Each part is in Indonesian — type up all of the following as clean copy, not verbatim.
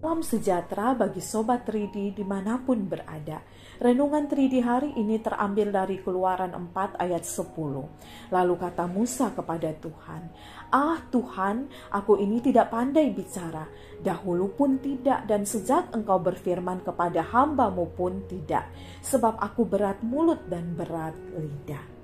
Salam sejahtera bagi Sobat 3D dimanapun berada. Renungan 3D hari ini terambil dari Keluaran 4 ayat 10. Lalu kata Musa kepada Tuhan, "Ah Tuhan, aku ini tidak pandai bicara, dahulu pun tidak, dan sejak engkau berfirman kepada hamba-Mu pun tidak, sebab aku berat mulut dan berat lidah."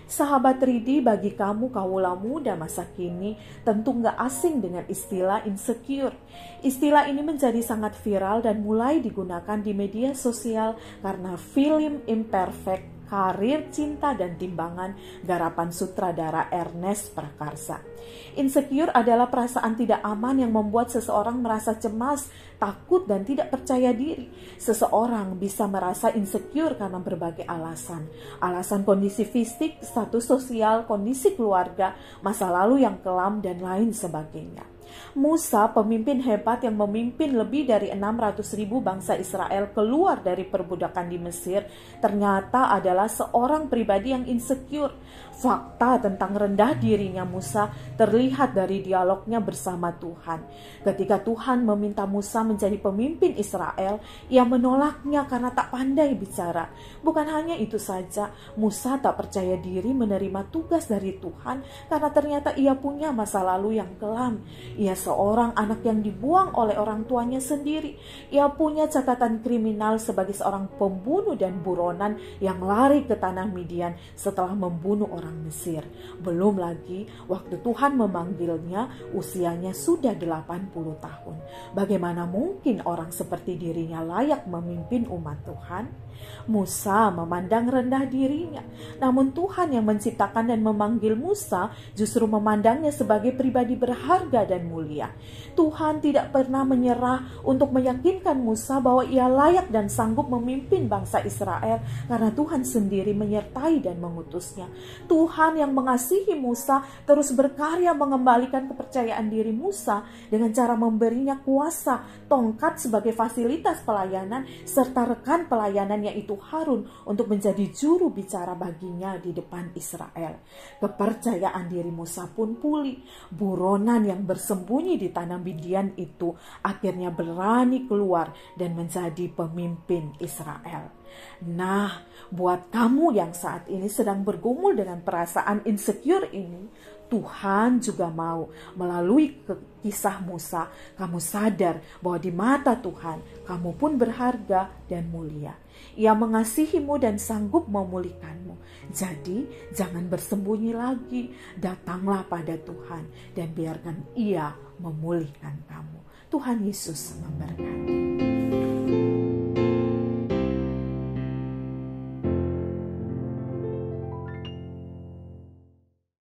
Sahabat 3D, bagi kamu kaula muda masa kini tentu nggak asing dengan istilah insecure. Istilah ini menjadi sangat viral dan mulai digunakan di media sosial karena film Imperfect, Karir, Cinta, dan Timbangan garapan sutradara Ernest Prakarsa. Insecure adalah perasaan tidak aman yang membuat seseorang merasa cemas, takut, dan tidak percaya diri. Seseorang bisa merasa insecure karena berbagai alasan. Alasan kondisi fisik, status sosial, kondisi keluarga, masa lalu yang kelam, dan lain sebagainya. Musa, pemimpin hebat yang memimpin lebih dari 600.000 bangsa Israel keluar dari perbudakan di Mesir, ternyata adalah seorang pribadi yang insecure. Fakta tentang rendah dirinya Musa terlihat dari dialognya bersama Tuhan. Ketika Tuhan meminta Musa menjadi pemimpin Israel, ia menolaknya karena tak pandai bicara. Bukan hanya itu saja, Musa tak percaya diri menerima tugas dari Tuhan karena ternyata ia punya masa lalu yang kelam. Ia seorang anak yang dibuang oleh orang tuanya sendiri. Ia punya catatan kriminal sebagai seorang pembunuh dan buronan yang lari ke tanah Midian setelah membunuh orang Mesir. Belum lagi waktu Tuhan memanggilnya, usianya sudah 80 tahun. Bagaimana mungkin orang seperti dirinya layak memimpin umat Tuhan? Musa memandang rendah dirinya. Namun Tuhan yang menciptakan dan memanggil Musa justru memandangnya sebagai pribadi berharga dan mulia. Tuhan tidak pernah menyerah untuk meyakinkan Musa bahwa ia layak dan sanggup memimpin bangsa Israel karena Tuhan sendiri menyertai dan mengutusnya. Tuhan yang mengasihi Musa terus berkarya mengembalikan kepercayaan diri Musa dengan cara memberinya kuasa, tongkat sebagai fasilitas pelayanan, serta rekan pelayanan yaitu Harun untuk menjadi juru bicara baginya di depan Israel. Kepercayaan diri Musa pun pulih. Buronan yang bersembunyi di tanah Midian itu akhirnya berani keluar dan menjadi pemimpin Israel. Nah, buat kamu yang saat ini sedang bergumul dengan perasaan insecure ini, Tuhan juga mau melalui kisah Musa, kamu sadar bahwa di mata Tuhan, kamu pun berharga dan mulia. Ia mengasihimu dan sanggup memulihkanmu. Jadi, jangan bersembunyi lagi. Datanglah pada Tuhan dan biarkan Ia memulihkan kamu. Tuhan Yesus memberkati.